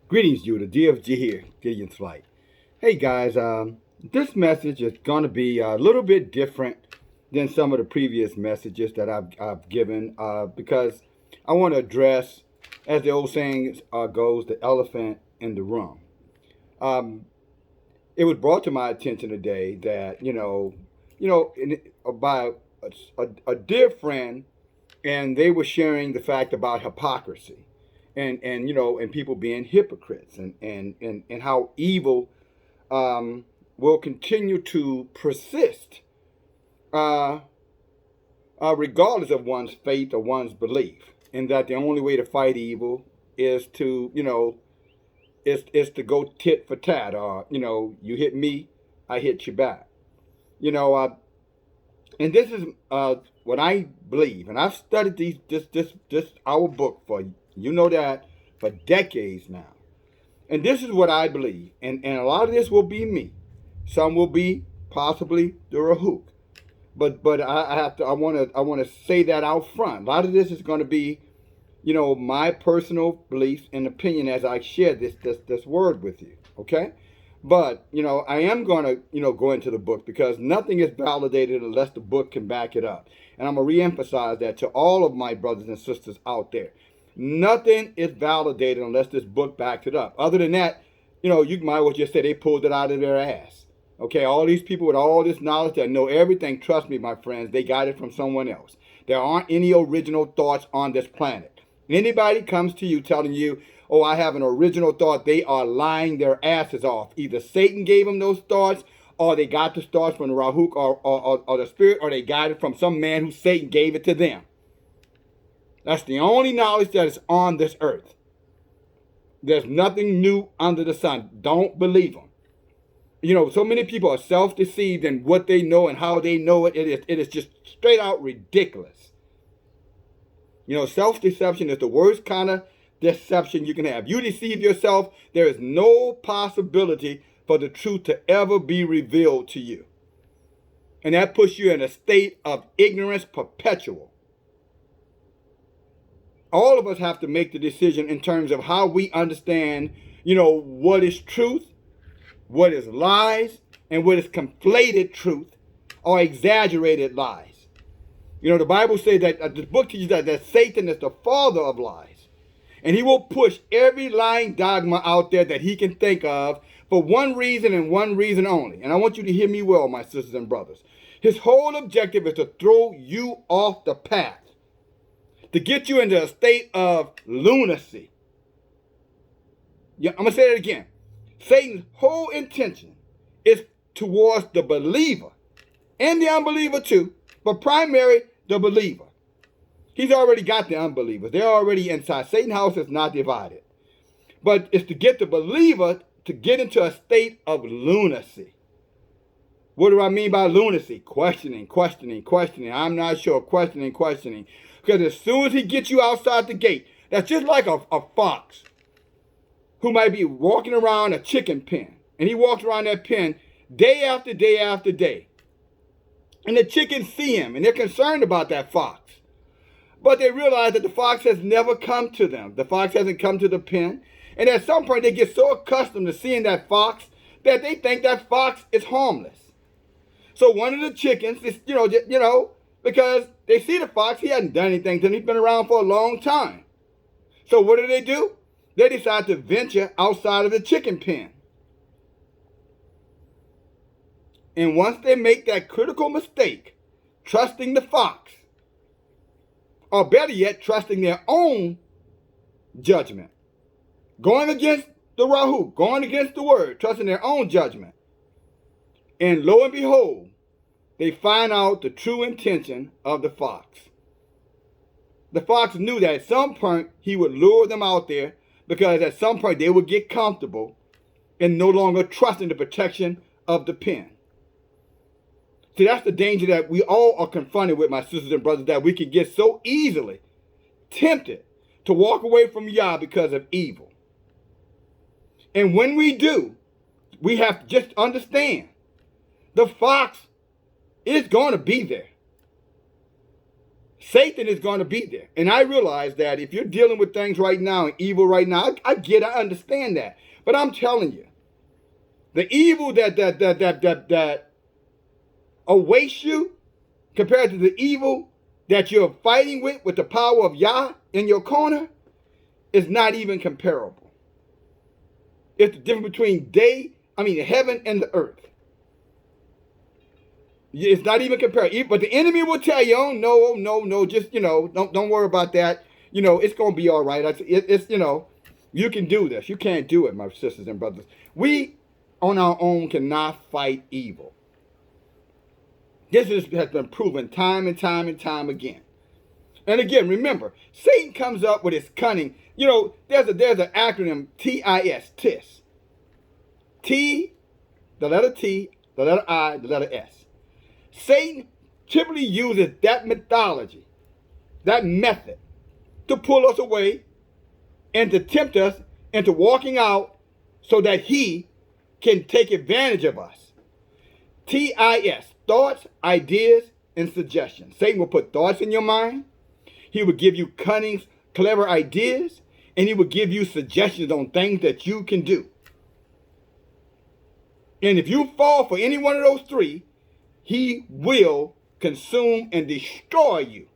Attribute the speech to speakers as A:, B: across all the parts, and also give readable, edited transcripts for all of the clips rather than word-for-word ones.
A: Greetings, you. The DFG here, Gideon's Flight. Hey guys, this message is going to be a little bit different than some of the previous messages that I've given because I want to address, as the old saying goes, the elephant in the room. Um, it was brought to my attention today that by a dear friend, and they were sharing the fact about hypocrisy and people being hypocrites and how evil will continue to persist uh, regardless of one's faith or one's belief, and that the only way to fight evil is to is to go tit for tat, or you hit me, I hit you back. you know uh, and this is what I believe, and I've studied this our book for that for decades now. And this is what I believe, and a lot of this will be me. Some will be possibly the Rahook, but I want to say that out front. A lot of this is going to be my personal beliefs and opinion as I share this word with you. Okay. But I am going to go into the book because nothing is validated unless the book can back it up. And I'm going to reemphasize that to all of my brothers and sisters out there. Nothing is validated unless this book backs it up. Other than that, you might as well just say they pulled it out of their ass. Okay, all these people with all this knowledge that know everything, trust me, my friends, they got it from someone else. There aren't any original thoughts on this planet. Anybody comes to you telling you, oh, I have an original thought, they are lying their asses off. Either Satan gave them those thoughts, or they got the thoughts from the Rahook or the spirit, or they got it from some man who Satan gave it to them. That's the only knowledge that is on this earth. There's nothing new under the sun. Don't believe them. So many people are self-deceived in what they know and how they know it. It is just straight out ridiculous. Self-deception is the worst kind of deception you can have. You deceive yourself, there is no possibility for the truth to ever be revealed to you. And that puts you in a state of ignorance perpetual. All of us have to make the decision in terms of how we understand, what is truth, what is lies, and what is conflated truth or exaggerated lies. The Bible says that the book teaches that Satan is the father of lies. And he will push every lying dogma out there that he can think of for one reason and one reason only. And I want you to hear me well, my sisters and brothers. His whole objective is to throw you off the path, to get you into a state of lunacy. Yeah, I'm going to say it again. Satan's whole intention is towards the believer and the unbeliever too, but primary the believer. He's already got the unbelievers. They're already inside. Satan's house is not divided. But it's to get the believer to get into a state of lunacy. What do I mean by lunacy? Questioning. I'm not sure. Questioning. Because as soon as he gets you outside the gate, that's just like a fox who might be walking around a chicken pen. And he walks around that pen day after day after day. And the chickens see him, and they're concerned about that fox. But they realize that the fox has never come to them. The fox hasn't come to the pen. And at some point, they get so accustomed to seeing that fox that they think that fox is harmless. So one of the chickens is, because they see the fox, he hasn't done anything to them. He's been around for a long time. So what do? They decide to venture outside of the chicken pen. And once they make that critical mistake, trusting the fox, or better yet, trusting their own judgment, going against the Rahu, going against the word, trusting their own judgment. And lo and behold, they find out the true intention of the fox. The fox knew that at some point he would lure them out there, because at some point they would get comfortable and no longer trusting the protection of the pen. See, that's the danger that we all are confronted with, my sisters and brothers, that we can get so easily tempted to walk away from Yah because of evil. And when we do, we have to just understand the fox is going to be there. Satan is going to be there. And I realize that if you're dealing with things right now and evil right now, I understand that. But I'm telling you, the evil that awaits you compared to the evil that you're fighting with the power of Yah in your corner is not even comparable. It's the difference between heaven and the earth. It's not even comparable. But the enemy will tell you, oh, no, just, don't worry about that. It's going to be all right. It's you can do this. You can't do it, my sisters and brothers. We, on our own, cannot fight evil. This has been proven time and time and time again. And again, remember, Satan comes up with his cunning. There's an acronym, T.I.E, TIS. T, the letter T, the letter I, the letter S. Satan typically uses that methodology, that method, to pull us away and to tempt us into walking out so that he can take advantage of us. TIS, thoughts, ideas, and suggestions. Satan will put thoughts in your mind. He will give you cunning, clever ideas, and he will give you suggestions on things that you can do. And if you fall for any one of those three, he will consume and destroy you.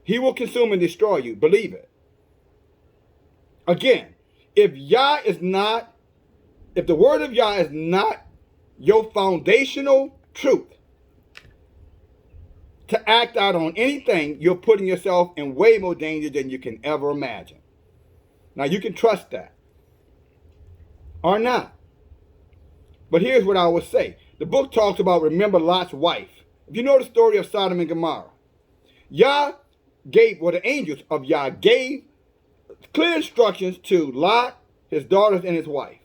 A: He will consume and destroy you. Believe it. Again, if the word of Yah is not your foundational truth to act out on anything, you're putting yourself in way more danger than you can ever imagine. Now, you can trust that or not. But here's what I would say. The book talks about, remember Lot's wife. If you know the story of Sodom and Gomorrah, the angels of Yah gave clear instructions to Lot, his daughters, and his wife.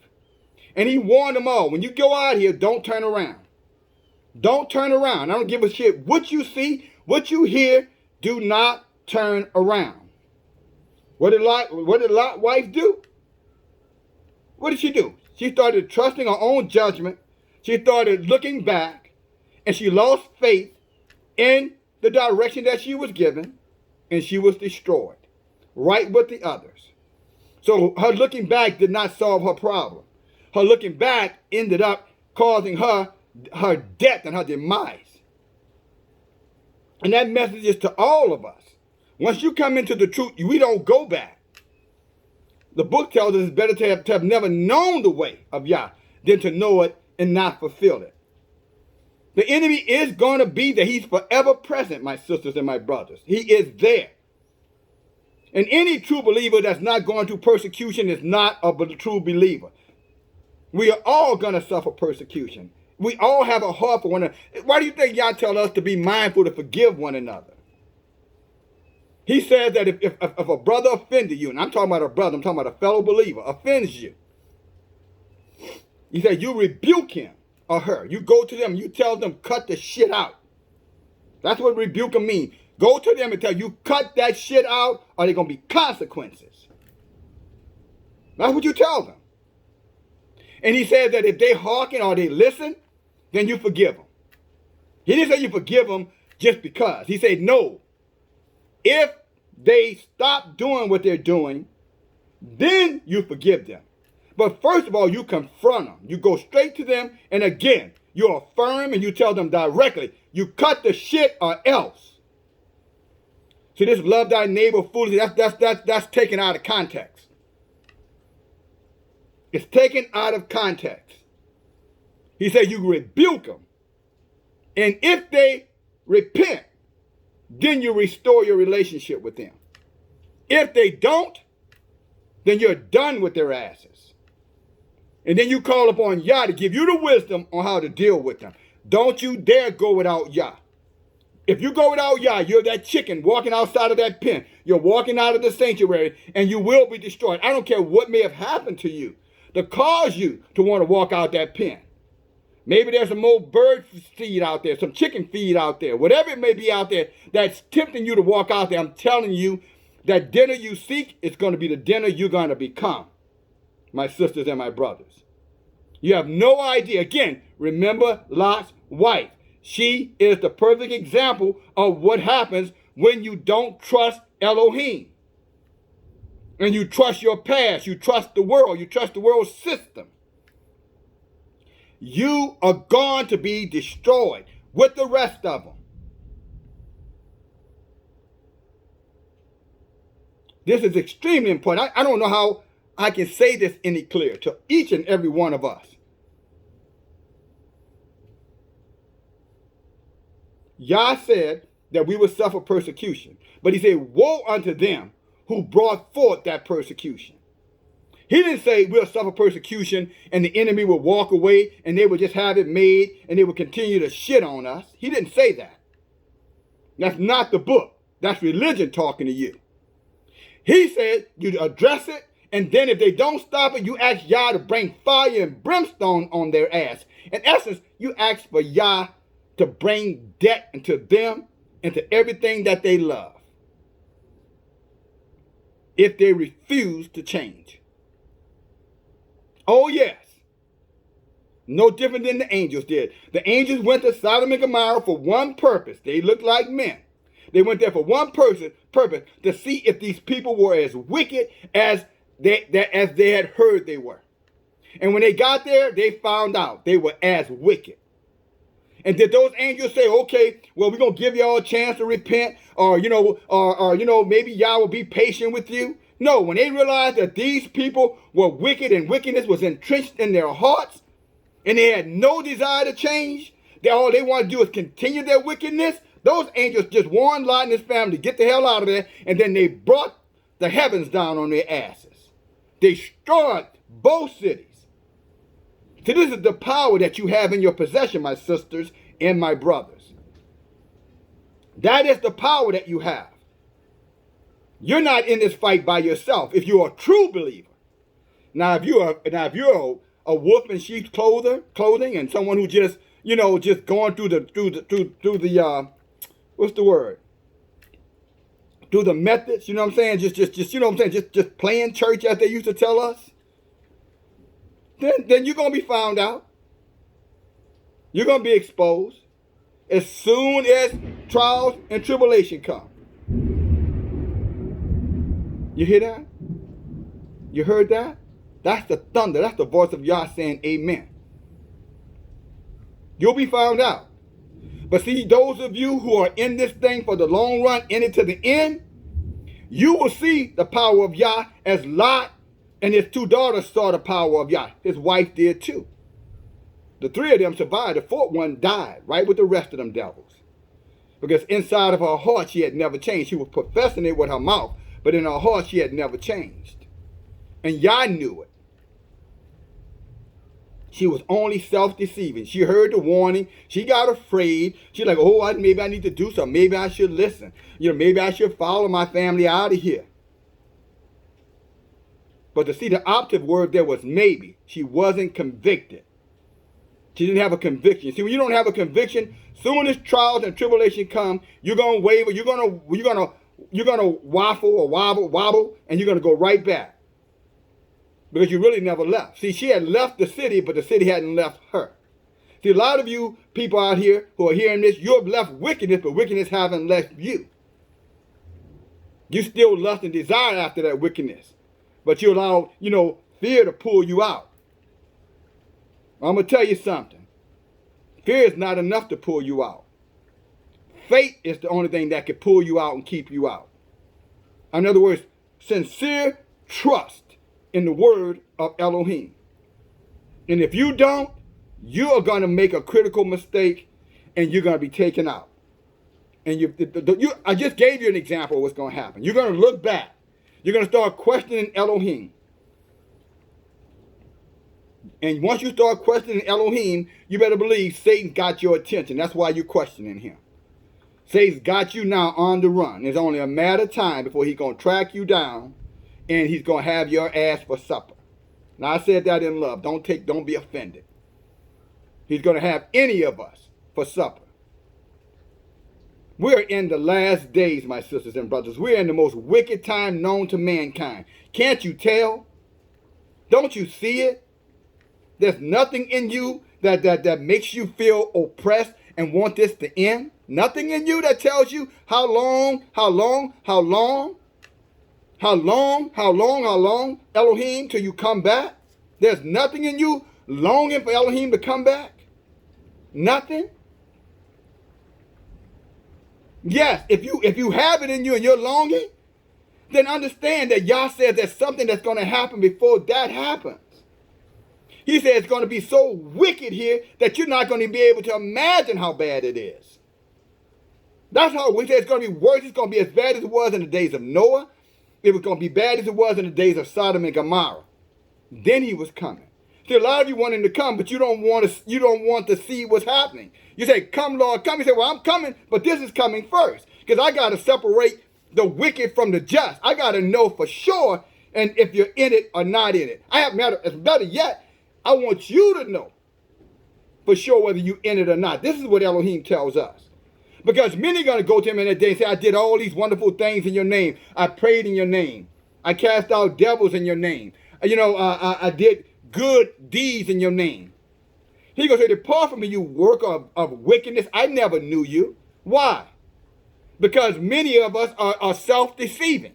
A: And he warned them all, when you go out here, don't turn around. Don't turn around. I don't give a shit what you see, what you hear, do not turn around. What did Lot's wife do? What did she do? She started trusting her own judgment. She started looking back, and she lost faith in the direction that she was given, and she was destroyed, right with the others. So her looking back did not solve her problem. Her looking back ended up causing her death and her demise. And that message is to all of us. Once you come into the truth, we don't go back. The book tells us it's better to have never known the way of Yah than to know it and not fulfill it. The enemy is going to be there. He's forever present, my sisters and my brothers. He is there. And any true believer that's not going through persecution is not a true believer. We are all going to suffer persecution. We all have a heart for one another. Why do you think Yah tell us to be mindful to forgive one another? He says that if a brother offended you, and I'm talking about a brother, I'm talking about a fellow believer, offends you, he said you rebuke him or her. You go to them, you tell them, cut the shit out. That's what rebuke means. Go to them and tell you, cut that shit out, or there's going to be consequences. That's what you tell them. And he says that if they hearken or they listen, then you forgive them. He didn't say you forgive them just because. He said, no. If they stop doing what they're doing, then you forgive them. But first of all, you confront them. You go straight to them, and again, you affirm and you tell them directly, you cut the shit or else. See, this love thy neighbor fully, that's taken out of context. It's taken out of context. He said you rebuke them. And if they repent, then you restore your relationship with them. If they don't, then you're done with their asses. And then you call upon Yah to give you the wisdom on how to deal with them. Don't you dare go without Yah. If you go without Yah, you're that chicken walking outside of that pen. You're walking out of the sanctuary, and you will be destroyed. I don't care what may have happened to you to cause you to want to walk out that pen. Maybe there's some old bird feed out there, some chicken feed out there, whatever it may be out there that's tempting you to walk out there. I'm telling you, that dinner you seek is going to be the dinner you're going to become, my sisters and my brothers. You have no idea. Again, remember Lot's wife. She is the perfect example of what happens when you don't trust Elohim. And you trust your past. You trust the world. You trust the world system. You are going to be destroyed with the rest of them. This is extremely important. I don't know how I can say this any clearer to each and every one of us. Yah said that we would suffer persecution. But he said, woe unto them who brought forth that persecution. He didn't say we'll suffer persecution and the enemy will walk away and they will just have it made and they will continue to shit on us. He didn't say that. That's not the book. That's religion talking to you. He said you address it, and then if they don't stop it, you ask Yah to bring fire and brimstone on their ass. In essence, you ask for Yah to bring death into them and to everything that they love if they refuse to change. Oh, yes. No different than the angels did. The angels went to Sodom and Gomorrah for one purpose. They looked like men. They went there for one purpose, to see if these people were as wicked as they had heard they were. And when they got there, they found out they were as wicked. And did those angels say, okay, well, we're going to give y'all a chance to repent, or maybe y'all will be patient with you? No, when they realized that these people were wicked and wickedness was entrenched in their hearts, and they had no desire to change, all they want to do is continue their wickedness, those angels just warned Lot and his family to get the hell out of there, and then they brought the heavens down on their asses. They destroyed both cities. So this is the power that you have in your possession, my sisters and my brothers. That is the power that you have. You're not in this fight by yourself if you're a true believer. Now, if you're a wolf in sheep's clothing and someone who just going through the what's the word? Through the methods, you know what I'm saying? Just playing church as they used to tell us. Then you're going to be found out. You're going to be exposed as soon as trials and tribulation come. You hear that? You heard that? That's the thunder. That's the voice of Yah saying amen. You'll be found out. But see, those of you who are in this thing for the long run, in it to the end, you will see the power of Yah as Lot and his two daughters saw the power of Yah. His wife did too. The three of them survived. The fourth one died right with the rest of them devils. Because inside of her heart, she had never changed. She was professing it with her mouth, but in her heart, she had never changed. And Yah knew it. She was only self-deceiving. She heard the warning. She got afraid. She's like, oh, maybe I need to do something. Maybe I should listen. Maybe I should follow my family out of here. But to see the operative word there was maybe. She wasn't convicted. She didn't have a conviction. See, when you don't have a conviction, soon as trials and tribulation come, you're gonna waver. You're gonna waffle or wobble, and you're gonna go right back. Because you really never left. See, she had left the city, but the city hadn't left her. See, a lot of you people out here who are hearing this, you have left wickedness, but wickedness haven't left you. You still lust and desire after that wickedness. But you allow, fear to pull you out. I'm going to tell you something. Fear is not enough to pull you out. Faith is the only thing that can pull you out and keep you out. In other words, sincere trust in the word of Elohim. And if you don't, you are going to make a critical mistake and you're going to be taken out. And I just gave you an example of what's going to happen. You're going to look back. You're going to start questioning Elohim. And once you start questioning Elohim, you better believe Satan got your attention. That's why you're questioning him. Satan's got you now on the run. It's only a matter of time before he's going to track you down and he's going to have your ass for supper. Now, I said that in love. Don't be offended. He's going to have any of us for supper. We're in the last days, my sisters and brothers. We're in the most wicked time known to mankind. Can't you tell? Don't you see it? There's nothing in you that makes you feel oppressed and want this to end? Nothing in you that tells you how long, Elohim, till you come back? There's nothing in you longing for Elohim to come back? Nothing? Yes, if you have it in you and you're longing, then understand that Yah says there's something that's going to happen before that happens. He said it's going to be so wicked here that you're not going to be able to imagine how bad it is. That's how we say it's going to be worse. It's going to be as bad as it was in the days of Noah. It was going to be bad as it was in the days of Sodom and Gomorrah. Then he was coming. See, a lot of you want him to come, but you don't want to see what's happening. You say, "Come, Lord, come." You say, "Well, I'm coming, but this is coming first, because I got to separate the wicked from the just. I got to know for sure, and if you're in it or not in it. Better yet, I want you to know for sure whether you're in it or not." This is what Elohim tells us. Because many are going to go to him in that day and say, "I did all these wonderful things in your name. I prayed in your name. I cast out devils in your name. I did good deeds in your name." He goes, "Say, depart from me, you work of wickedness. I never knew you." Why? Because many of us are self-deceiving.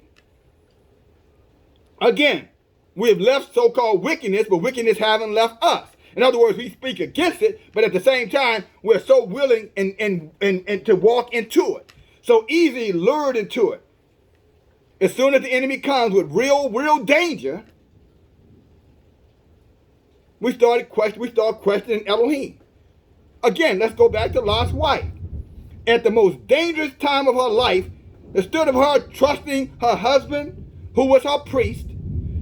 A: Again, we have left so-called wickedness, but wickedness haven't left us. In other words, we speak against it, but at the same time, we're so willing and to walk into it. So easily lured into it. As soon as the enemy comes with real danger, we start questioning Elohim. Again, let's go back to Lot's wife. At the most dangerous time of her life, instead of her trusting her husband, who was her priest,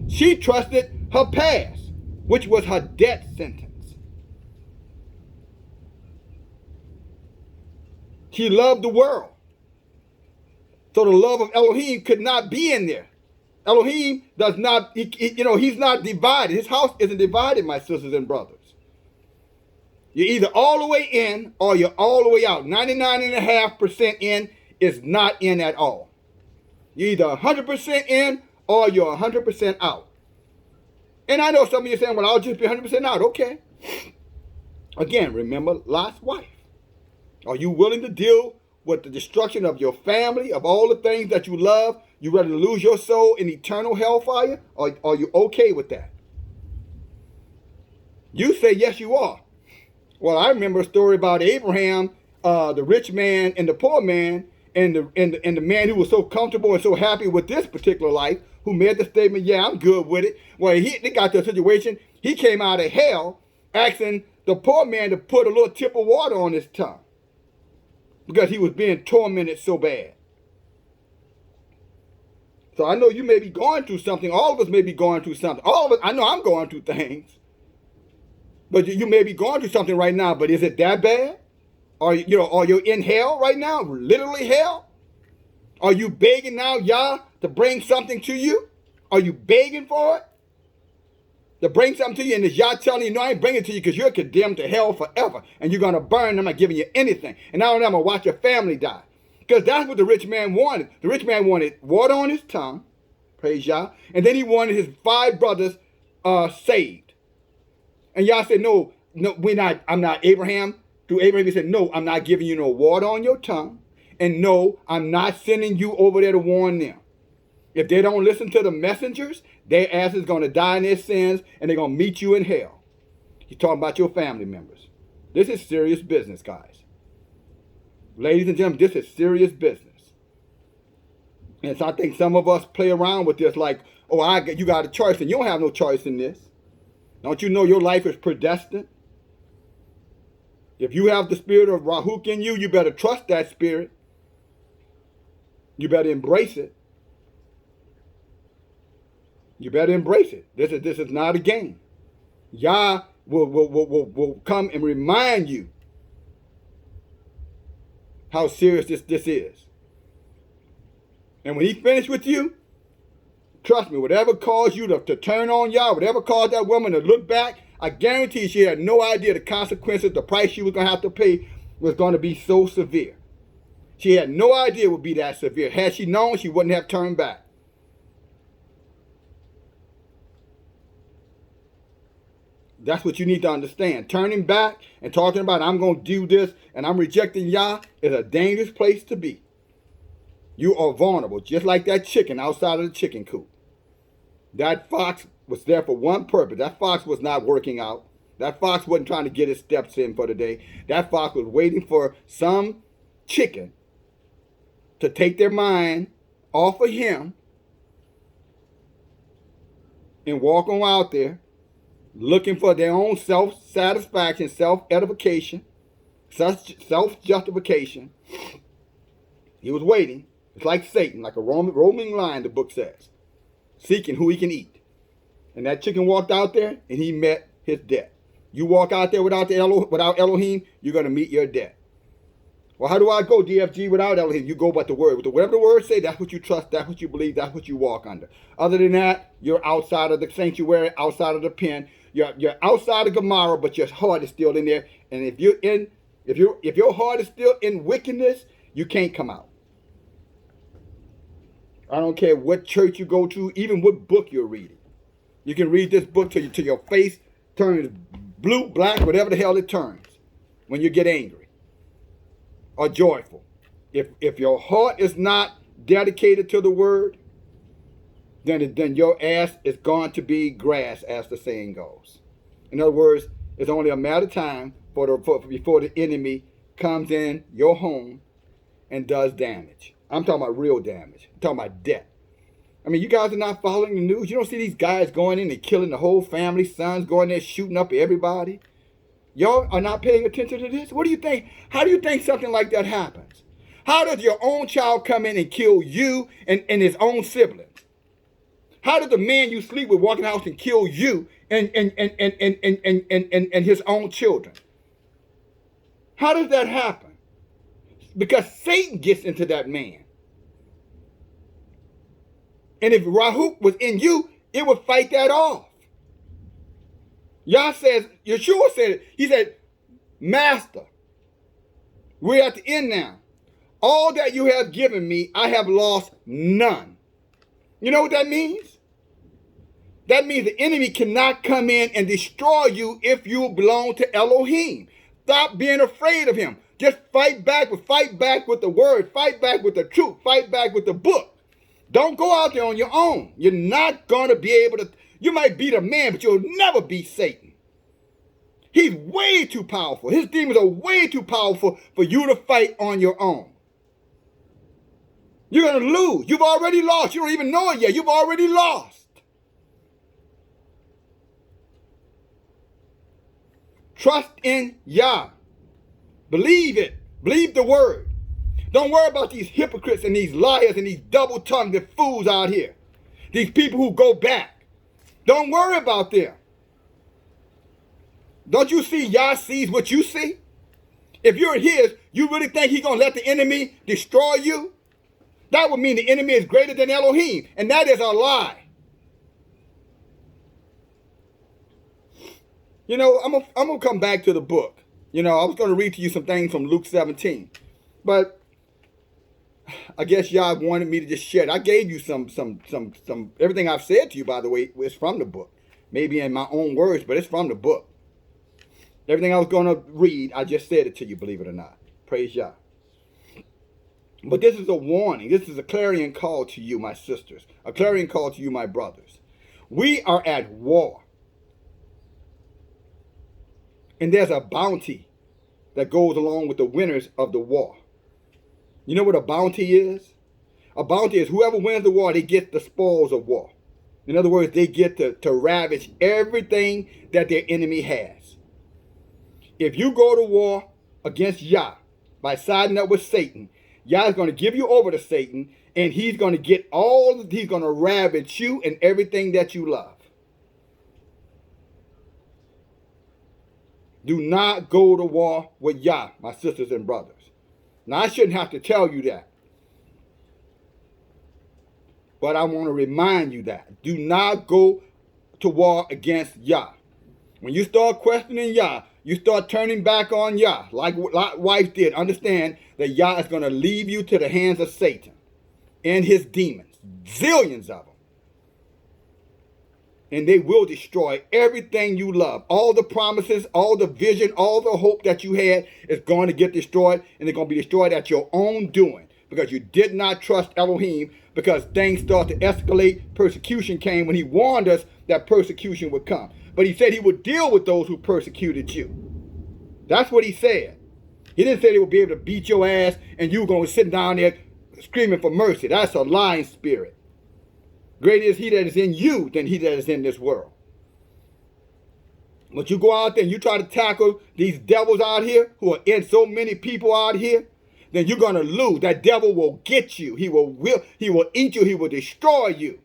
A: she trusted her past, which was her death sentence. She loved the world. So the love of Elohim could not be in there. Elohim does not, he's not divided. His house isn't divided, my sisters and brothers. You're either all the way in or you're all the way out. 99.5% in is not in at all. You're either 100% in or you're 100% out. And I know some of you are saying, "Well, I'll just be 100% out." Okay. Again, remember Lot's wife. Are you willing to deal with the destruction of your family, of all the things that you love? You ready to lose your soul in eternal hellfire? Or are you okay with that? You say, "Yes, you are." Well, I remember a story about Abraham, the rich man and the poor man, and the man who was so comfortable and so happy with this particular life, who made the statement, "Yeah, I'm good with it." Well, they got to a situation, he came out of hell asking the poor man to put a little tip of water on his tongue because he was being tormented so bad. So I know you may be going through something. All of us may be going through something. All of us, I know I'm going through things. But you may be going through something right now, but is it that bad? Are you in hell right now? Literally hell? Are you begging now, Yah, to bring something to you? Are you begging for it? To bring something to you, and is Yah telling you, "No, I ain't bringing it to you because you're condemned to hell forever, and you're going to burn. I'm not giving you anything. And now I'm going to watch your family die." Because that's what the rich man wanted. The rich man wanted water on his tongue, praise Yah, and then he wanted his 5 brothers saved. And Yah said, "No, I'm not Abraham." Through Abraham, he said, "No, I'm not giving you no water on your tongue. And no, I'm not sending you over there to warn them. If they don't listen to the messengers, their ass is going to die in their sins, and they're going to meet you in hell." He's talking about your family members. This is serious business, guys. Ladies and gentlemen, this is serious business. And so I think some of us play around with this like, "Oh, you got a choice," and you don't have no choice in this. Don't you know your life is predestined? If you have the spirit of Rahuk in you, you better trust that spirit. You better embrace it. You better embrace it. This is not a game. Yah will come and remind you how serious this is. And when he finished with you, trust me, whatever caused you to turn on Yah, whatever caused that woman to look back, I guarantee she had no idea the consequences, the price she was going to have to pay was going to be so severe. She had no idea it would be that severe. Had she known, she wouldn't have turned back. That's what you need to understand. Turning back and talking about I'm going to do this and I'm rejecting Yah is a dangerous place to be. You are vulnerable, just like that chicken outside of the chicken coop. That fox was there for one purpose. That fox was not working out. That fox wasn't trying to get his steps in for the day. That fox was waiting for some chicken to take their mind off of him and walk on out there looking for their own self-satisfaction, self-edification, self-justification. He was waiting. It's like Satan, like a roaming lion, the book says, seeking who he can eat. And that chicken walked out there and he met his death. You walk out there without Elohim, you're going to meet your death. Well, how do I go, DFG, without Elohim? You go by the word. Whatever the word say, that's what you trust, that's what you believe, that's what you walk under. Other than that, you're outside of the sanctuary, outside of the pen. You're outside of Gomorrah, but your heart is still in there. And if your heart is still in wickedness, you can't come out. I don't care what church you go to, even what book you're reading. You can read this book till your face turns blue, black, whatever the hell it turns when you get angry or joyful. If your heart is not dedicated to the word, then your ass is going to be grass, as the saying goes. In other words, it's only a matter of time before the enemy comes in your home and does damage. I'm talking about real damage. I'm talking about death. I mean, you guys are not following the news. You don't see these guys going in and killing the whole family, sons going there shooting up everybody. Y'all are not paying attention to this? What do you think? How do you think something like that happens? How does your own child come in and kill you and his own siblings? How does the man you sleep with walk in the house and kill you and his own children? How does that happen? Because Satan gets into that man. And if Rahuk was in you, it would fight that off. Yeshua said it. He said, Master, we're at the end now. All that you have given me, I have lost none. You know what that means? That means the enemy cannot come in and destroy you if you belong to Elohim. Stop being afraid of him. Just fight back with the word, fight back with the truth, fight back with the book. Don't go out there on your own. You're not going to be able to. You might beat a man, but you'll never beat Satan. He's way too powerful. His demons are way too powerful for you to fight on your own. You're going to lose. You've already lost. You don't even know it yet. You've already lost. Trust in Yah. Believe it. Believe the word. Don't worry about these hypocrites and these liars and these double-tongued fools out here. These people who go back. Don't worry about them. Don't you see Yah sees what you see? If you're his, you really think he's going to let the enemy destroy you? That would mean the enemy is greater than Elohim. And that is a lie. You know, I'm going to come back to the book. You know, I was going to read to you some things from Luke 17. But I guess y'all wanted me to just share it. I gave you some everything I've said to you, by the way, is from the book. Maybe in my own words, but it's from the book. Everything I was going to read, I just said it to you, believe it or not. Praise Yah. But this is a warning. This is a clarion call to you, my sisters. A clarion call to you, my brothers. We are at war. And there's a bounty that goes along with the winners of the war. You know what a bounty is? A bounty is whoever wins the war, they get the spoils of war. In other words, they get to ravage everything that their enemy has. If you go to war against Yah by siding up with Satan, Yah is going to give you over to Satan, and he's going to he's going to ravage you and everything that you love. Do not go to war with Yah, my sisters and brothers. Now, I shouldn't have to tell you that. But I want to remind you that. Do not go to war against Yah. When you start questioning Yah, you start turning back on Yah, like Lot's wife did. Understand that Yah is going to leave you to the hands of Satan and his demons. Zillions of them. And they will destroy everything you love. All the promises, all the vision, all the hope that you had is going to get destroyed. And they're going to be destroyed at your own doing. Because you did not trust Elohim. Because things started to escalate. Persecution came when he warned us that persecution would come. But he said he would deal with those who persecuted you. That's what he said. He didn't say they would be able to beat your ass and you were going to sit down there screaming for mercy. That's a lying spirit. Greater is he that is in you than he that is in this world. But you go out there and you try to tackle these devils out here who are in so many people out here, then you're going to lose. That devil will get you. He will eat you. He will destroy you.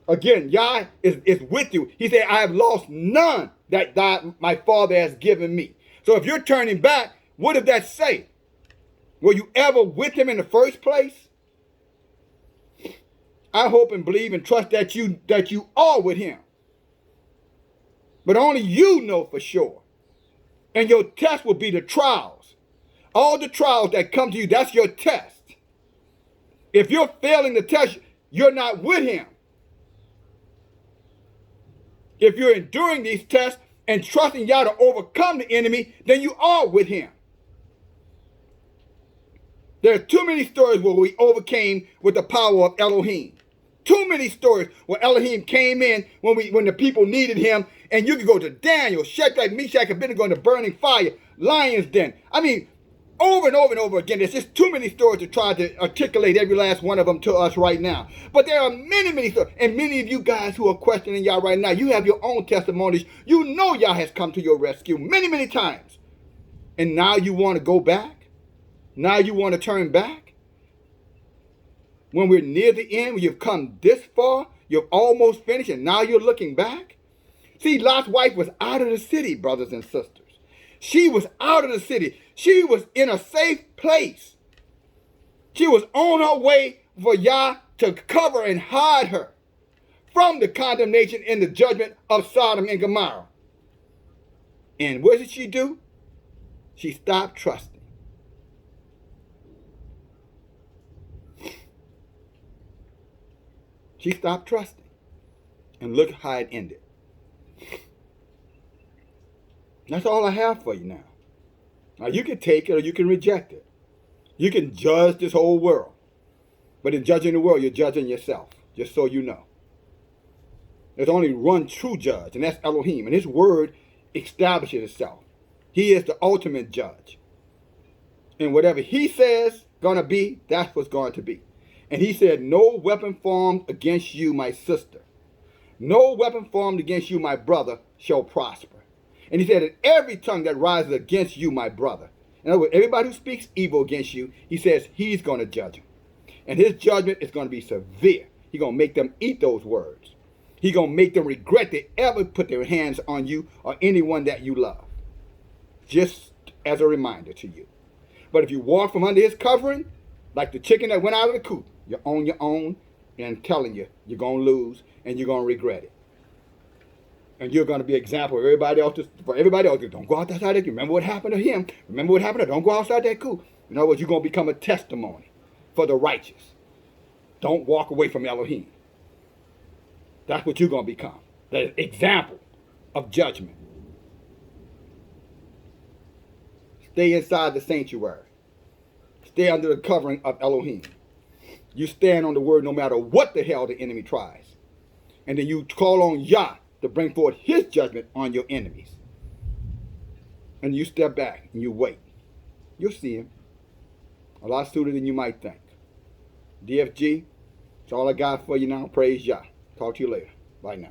A: Again, Yah is with you. He said, I have lost none that my Father has given me. So if you're turning back, what does that say? Were you ever with him in the first place? I hope and believe and trust that you are with him. But only you know for sure. And your test will be the trials. All the trials that come to you, that's your test. If you're failing the test, you're not with him. If you're enduring these tests and trusting Yah to overcome the enemy, then you are with him. There are too many stories where we overcame with the power of Elohim. Too many stories where Elohim came in when the people needed him, and you could go to Daniel, Shadrach, Meshach, and Abednego in the burning fire, lion's den. I mean, over and over and over again. There's just too many stories to try to articulate every last one of them to us right now. But there are many, many stories. And many of you guys who are questioning Yah right now, you have your own testimonies. You know Yah has come to your rescue many, many times. And now you want to go back? Now you want to turn back? When we're near the end, when you've come this far, you've almost finished, and now you're looking back? See, Lot's wife was out of the city, brothers and sisters. She was out of the city. She was in a safe place. She was on her way for Yah to cover and hide her from the condemnation and the judgment of Sodom and Gomorrah. And what did she do? She stopped trusting. She stopped trusting. And look how it ended. That's all I have for you now. Now you can take it or you can reject it. You can judge this whole world. But in judging the world, you're judging yourself. Just so you know. There's only one true judge, and that's Elohim. And his word establishes itself. He is the ultimate judge. And whatever he says gonna be, that's what's going to be. And he said, no weapon formed against you, my sister. No weapon formed against you, my brother, shall prosper. And he said, that every tongue that rises against you, my brother. In other words, everybody who speaks evil against you, he says he's going to judge them. And his judgment is going to be severe. He's going to make them eat those words. He's going to make them regret they ever put their hands on you or anyone that you love. Just as a reminder to you. But if you walk from under his covering, like the chicken that went out of the coop, you're on your own, and I'm telling you, you're going to lose and you're going to regret it. And you're going to be an example of everybody else. For everybody else, don't go outside that coop. Remember what happened to him. Remember what happened to him. Don't go outside that coop. In other words, you're going to become a testimony for the righteous. Don't walk away from Elohim. That's what you're going to become. The example of judgment. Stay inside the sanctuary. Stay under the covering of Elohim. You stand on the word no matter what the hell the enemy tries. And then you call on Yah to bring forth his judgment on your enemies. And you step back and you wait. You'll see him. A lot sooner than you might think. DFG, that's all I got for you now. Praise Yah. Talk to you later. Bye now.